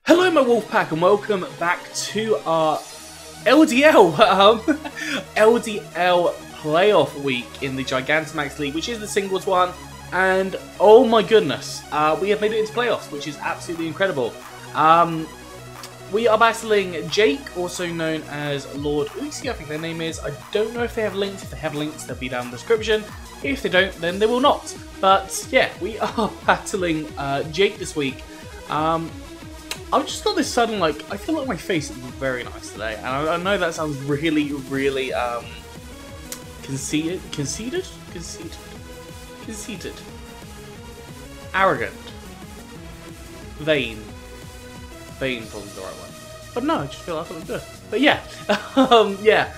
Hello my Wolfpack and welcome back to our LDL LDL playoff week in the Gigantamax League, which is the singles one, and oh my goodness, we have made it into playoffs, which is absolutely incredible. We are battling Jake, also known as Lord Uzi, I think their name is. I don't know if they have links. If they have links, they'll be down in the description. If they don't, then they will not. But yeah, we are battling Jake this week. I've just got this sudden, like, I feel like my face is very nice today, and I know that sounds really, really, conceited, arrogant, vain probably the right one, but no, I just feel like I look good. But yeah, yeah,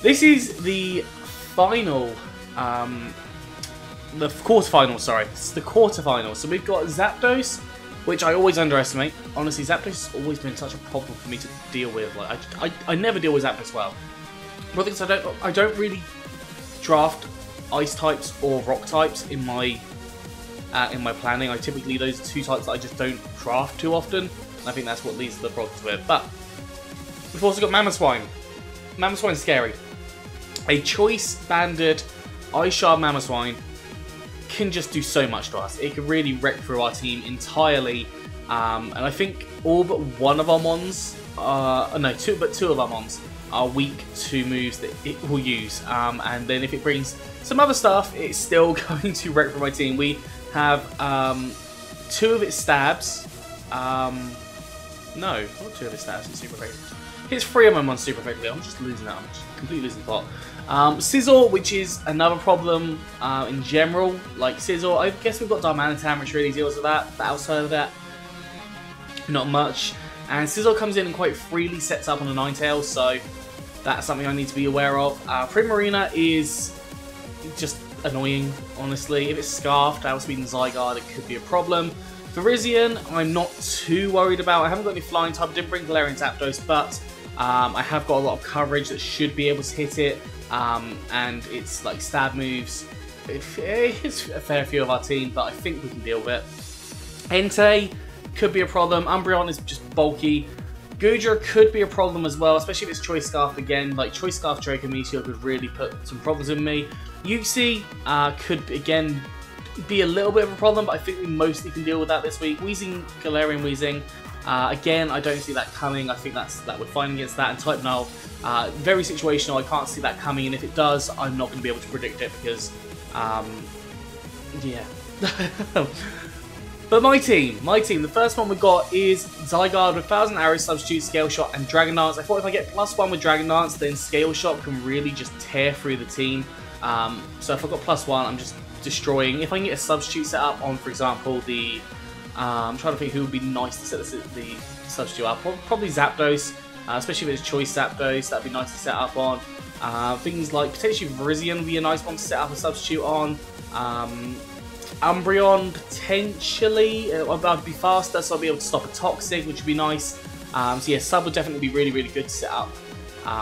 this is the final, the quarterfinal, sorry, this is the quarterfinal, so we've got Zapdos, which I always underestimate. Honestly, Zapdos has always been such a problem for me to deal with. Like, I never deal with Zapdos well. One thing is I don't really draft ice types or rock types in my planning. I typically those are two types that I just don't draft too often. And I think that's what leads to the problems with. But we've also got Mamoswine. Mamoswine's scary. A choice banded Ice Shard Mamoswine can just do so much to us. It can really wreck through our team entirely, and I think all but one of our mons, two of our mons are weak to moves that it will use, and then if it brings some other stuff, it's still going to wreck through my team. We have two of its stabs, no, not two of its stabs, it's super effective. Hits three of my mons super effectively. I'm just losing that, I'm just completely losing the plot. Sizzle, which is another problem in general. Like Sizzle, I guess we've got Darmanitan, which really deals with that, but outside of that, not much. And Sizzle comes in and quite freely sets up on a Ninetales, so that's something I need to be aware of. Primarina is just annoying, honestly. If it's Scarfed, Outspeed and Zygarde, it could be a problem. Virizion, I'm not too worried about. I haven't got any Flying type, I didn't bring Galarian Zapdos, but I have got a lot of coverage that should be able to hit it. And it's like stab moves. It's a fair few of our team, but I think we can deal with it. Entei could be a problem. Umbreon is just bulky. Goodra could be a problem as well, especially if it's Choice Scarf again. Like Choice Scarf Draco Meteor could really put some problems in me. Uxie could again be a little bit of a problem, but I think we mostly can deal with that this week. Weezing, Galarian Weezing. Again, I don't see that coming. I think that we're fine against that. And Type Null, very situational. I can't see that coming, and if it does, I'm not going to be able to predict it because, yeah. But my team, the first one we got is Zygarde with 1000 Arrows, Substitute, Scale Shot, and Dragon Dance. I thought if I get +1 with Dragon Dance, then Scale Shot can really just tear through the team. So if I've got +1, I'm just destroying. If I can get a Substitute set up on, for example, the I'm trying to think who would be nice to set the substitute up. Probably Zapdos, especially if it's Choice Zapdos, that'd be nice to set up on. Things like potentially Virizion would be a nice one to set up a substitute on. Umbreon, potentially, I'd be faster, so I'll be able to stop a Toxic, which would be nice. So yeah, Sub would definitely be really, really good to set up.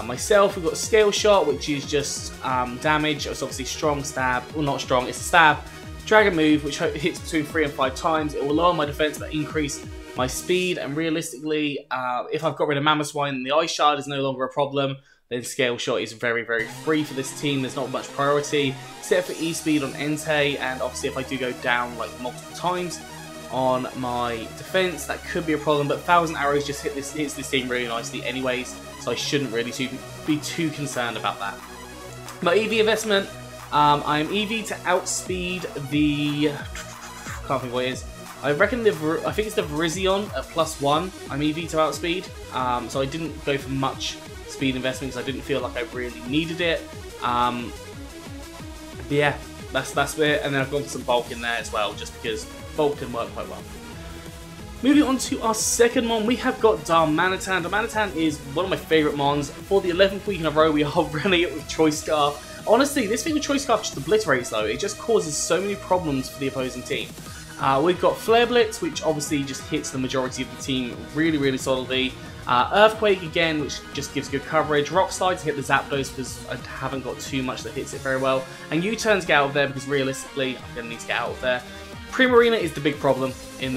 Myself, we've got a Scale Shot, which is just damage. It's obviously strong stab, well not strong, it's a stab. Dragon Move, which hits between 3 and 5 times. It will lower my defense but increase my speed. And realistically, if I've got rid of Mamoswine and the Ice Shard is no longer a problem, then Scale Shot is very, very free for this team. There's not much priority, except for E-Speed on Entei. And obviously, if I do go down like multiple times on my defense, that could be a problem. But 1000 Arrows just hits this team really nicely anyways, so I shouldn't really be too concerned about that. My EV investment. I'm EV to outspeed the, can't think what it is. I reckon I think it's the Virizion at +1. I'm EV to outspeed, so I didn't go for much speed investment because I didn't feel like I really needed it. But yeah, that's it. And then I've gone for some bulk in there as well, just because bulk can work quite well. Moving on to our second mon, we have got Darmanitan. Darmanitan is one of my favourite mons. For the 11th week in a row, we are running it with Choice Scarf. Honestly, this thing with Choice Scarf just obliterates though. It just causes so many problems for the opposing team. We've got Flare Blitz, which obviously just hits the majority of the team really, really solidly. Earthquake again, which just gives good coverage. Rock Slide to hit the Zapdos because I haven't got too much that hits it very well. And U-turns get out of there because realistically, I'm going to need to get out of there. Primarina is the big problem with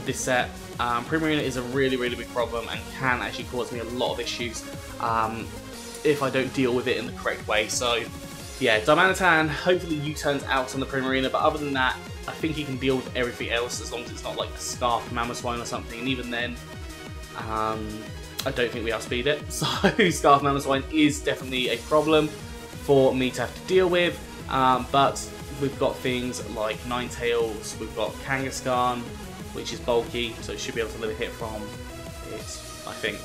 this set. Primarina is a really big problem and can actually cause me a lot of issues if I don't deal with it in the correct way. So yeah, Darmanitan hopefully U-turns out on the Primarina, but other than that, I think he can deal with everything else as long as it's not like a Scarf Mamoswine or something, and even then, I don't think we outspeed it. So Scarf Mamoswine is definitely a problem for me to have to deal with, but we've got things like Ninetales, we've got Kangaskhan, which is bulky, so it should be able to live a hit from it, I think.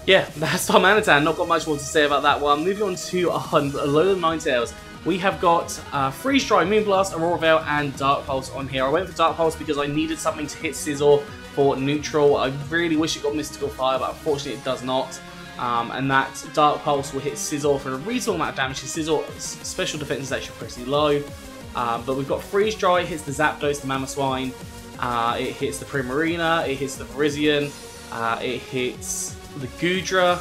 Yeah, that's Darmanitan. Not got much more to say about that one. Moving on to a load of Ninetales. We have got Freeze Dry, Moonblast, Aurora Veil, and Dark Pulse on here. I went for Dark Pulse because I needed something to hit Scizor for neutral. I really wish it got Mystical Fire, but unfortunately it does not. And that Dark Pulse will hit Scizor for a reasonable amount of damage. Scizor's special defense is actually pretty low. But we've got Freeze Dry, hits the Zapdos, the Mamoswine. It hits the Primarina, it hits the Virizion, it hits the Goodra,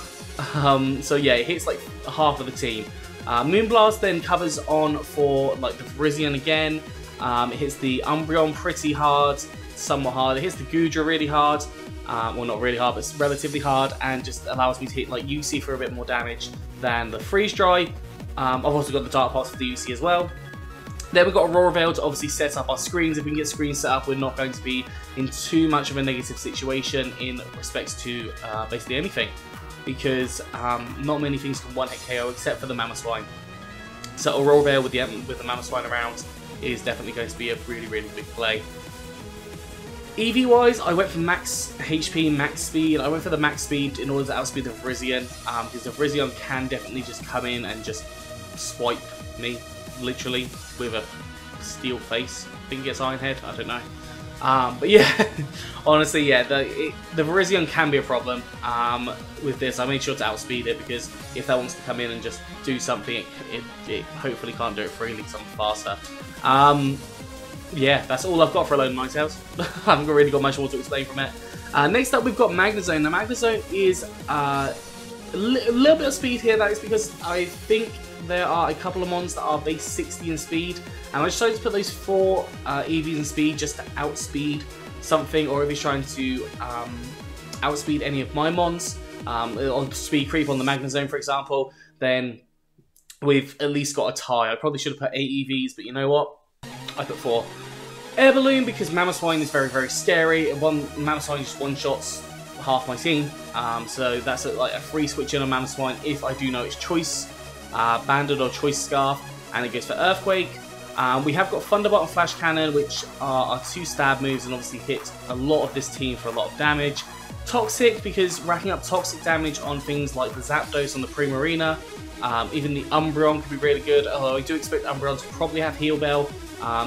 so yeah, it hits like half of the team. Moonblast then covers on for like the Virizion again. It hits the Umbreon pretty hard, somewhat hard. It hits the Goodra really hard, well not really hard, but it's relatively hard, and just allows me to hit like UC for a bit more damage than the Freeze Dry. I've also got the Dark Pulse for the UC as well. Then we've got Aurora Veil to obviously set up our screens. If we can get screens set up, we're not going to be in too much of a negative situation in respects to basically anything, because not many things can one-hit KO except for the Mamoswine. So Aurora Veil with the Mamoswine around is definitely going to be a really big play. EV-wise, I went for max HP, max speed. I went for the max speed in order to outspeed the Virizion, because the Virizion can definitely just come in and just swipe me, literally, with a steel face. I think it gets Iron Head, I don't know. But yeah, honestly, yeah, the Virizion can be a problem with this. I made sure to outspeed it because if that wants to come in and just do something, it hopefully can't do it freely because I'm faster. Yeah, that's all I've got for a load of Ninetales. I haven't really got much more to explain from it. Next up, we've got Magnezone. Now, Magnezone is a little bit of speed here. That is because I think there are a couple of mons that are base 60 in speed, and I decided to put those 4 EVs in speed just to outspeed something, or if he's trying to outspeed any of my mons, on speed creep on the Magnezone, for example, then we've at least got a tie. I probably should have put 8 EVs, but you know what? I put 4. Air Balloon, because Mamoswine is very scary. Mamoswine just one-shots half my team, so that's like a free switch in on Mamoswine if I do know it's Choice Banded or Choice Scarf, and it goes for Earthquake. We have got Thunderbolt and Flash Cannon, which are 2 stab moves and obviously hit a lot of this team for a lot of damage. Toxic, because racking up toxic damage on things like the Zapdos on the Primarina. Even the Umbreon could be really good, although I do expect Umbreon to probably have Heal Bell.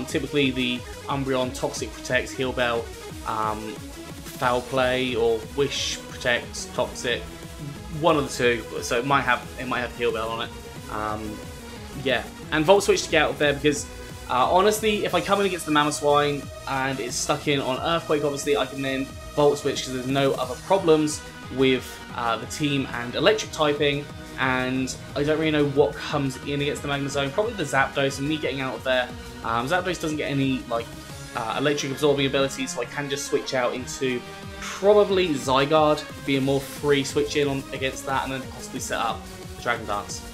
Typically the Umbreon Toxic protects, Heal Bell, Foul Play, or Wish protects Toxic. One of the two, so it might have Heal Bell on it. Yeah, and Volt Switch to get out of there because honestly, if I come in against the Mamoswine and it's stuck in on Earthquake, obviously I can then Volt Switch because there's no other problems with the team and Electric typing, and I don't really know what comes in against the Magnezone. Probably the Zapdos, and me getting out of there. Zapdos doesn't get any like Electric absorbing abilities, so I can just switch out into probably Zygarde, be a more free switch in on against that, and then possibly set up the Dragon Dance.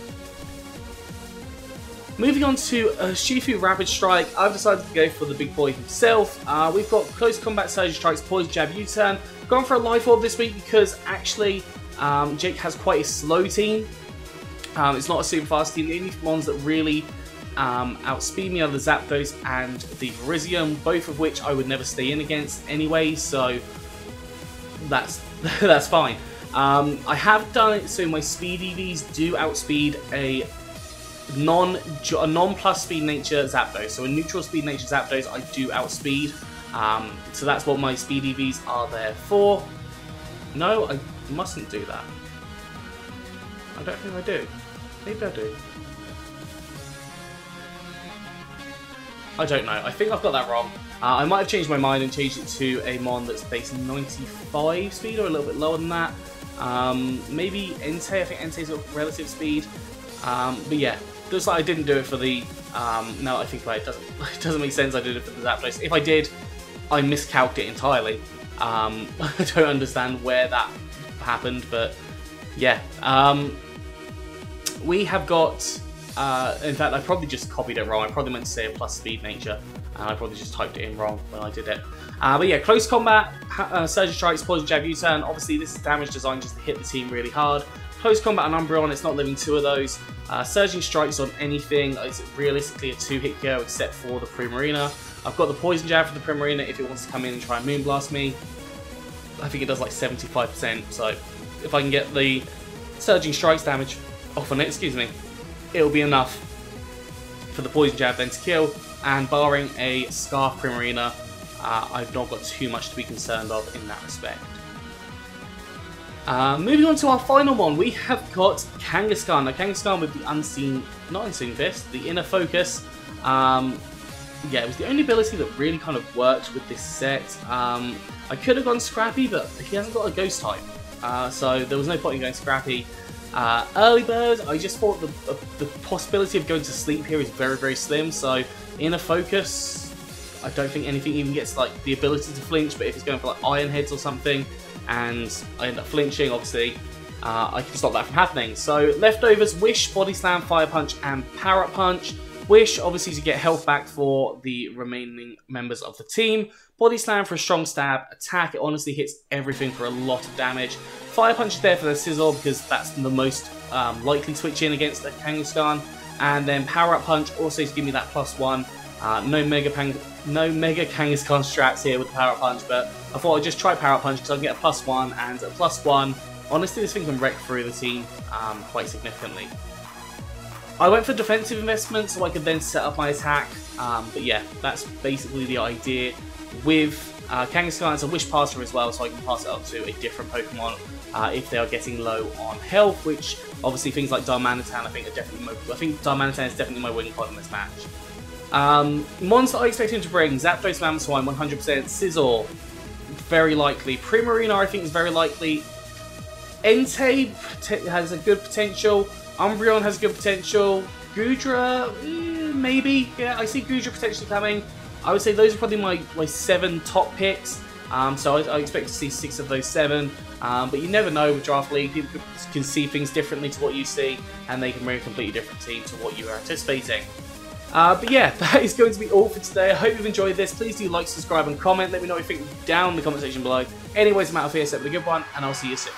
Moving on to Shifu Rapid Strike, I've decided to go for the big boy himself. We've got Close Combat Surge Strikes, Poison Jab, U-Turn. Gone for a Life Orb this week because actually Jake has quite a slow team. It's not a super fast team. The only mons that really outspeed me are the Zapdos and the Virizion, both of which I would never stay in against anyway, so that's fine. I have done it so my speed EVs do outspeed a non-plus speed nature Zapdos. So a neutral speed nature Zapdos I do outspeed. So that's what my speed EVs are there for. No, I mustn't do that. I don't think I do. Maybe I do. I don't know. I think I've got that wrong. I might have changed my mind and changed it to a mon that's base 95 speed or a little bit lower than that. Maybe Entei. I think Entei's got relative speed. But yeah, looks like I didn't do it for the, no, I think about it, it doesn't make sense I did it for the Zapdos. If I did, I miscalculated it entirely. I don't understand where that happened, but yeah. We have got, in fact, I probably just copied it wrong. I probably meant to say a plus speed nature, and I probably just typed it in wrong when I did it. But yeah, close combat, Surging Strikes, Poison Jab, U-Turn. Obviously, this is damage designed just to hit the team really hard. Close combat and Umbreon, it's not living 2 of those. Surging Strikes on anything, it's realistically a 2-hit KO except for the Primarina. I've got the Poison Jab for the Primarina if it wants to come in and try and Moonblast me. I think it does like 75%, so if I can get the Surging Strikes damage off on it, it'll be enough for the Poison Jab then to kill, and barring a Scarf Primarina, I've not got too much to be concerned of in that respect. Moving on to our final one, we have got Kangaskhan. Now Kangaskhan with the not Unseen Fist, the Inner Focus. Yeah, it was the only ability that really kind of worked with this set. I could have gone Scrappy, but he hasn't got a Ghost type, so there was no point in going Scrappy. Early Bird, I just thought the possibility of going to sleep here is very, very slim, so Inner Focus, I don't think anything even gets like the ability to flinch, but if it's going for like Iron Heads or something, and I end up flinching, obviously, I can stop that from happening. So leftovers, Wish, Body Slam, Fire Punch, and Power Punch. Wish, obviously, to get health back for the remaining members of the team. Body Slam for a strong stab. Attack, it honestly hits everything for a lot of damage. Fire Punch is there for the Sizzle because that's the most likely switch in against the Kangaskhan. And then Power Up Punch also to give me that +1. No Mega Kangaskhan strats here with the Power Up Punch, but I thought I'd just try Power Up Punch because I can get a +1, and a +1, honestly this thing can wreck through the team quite significantly. I went for defensive investment so I could then set up my attack, but yeah, that's basically the idea. With Kangaskhan, it's a Wish Passer as well, so I can pass it up to a different Pokemon if they are getting low on health, which obviously things like Darmanitan I think are definitely Darmanitan is definitely my winning card in this match. Monster I expect him to bring, Zapdos, Mamoswine, 100%, Sizzle, very likely, Primarina I think is very likely, Entei has a good potential, Umbreon has good potential, Goodra, maybe, yeah, I see Goodra potentially coming. I would say those are probably my 7 top picks, so I expect to see 6 of those 7, but you never know with Draft League, people can see things differently to what you see, and they can bring a completely different team to what you are anticipating. But yeah, that is going to be all for today. I hope you've enjoyed this. Please do like, subscribe, and comment. Let me know what you think down in the comment section below. Anyways, I'm out of here, so have a good one, and I'll see you soon.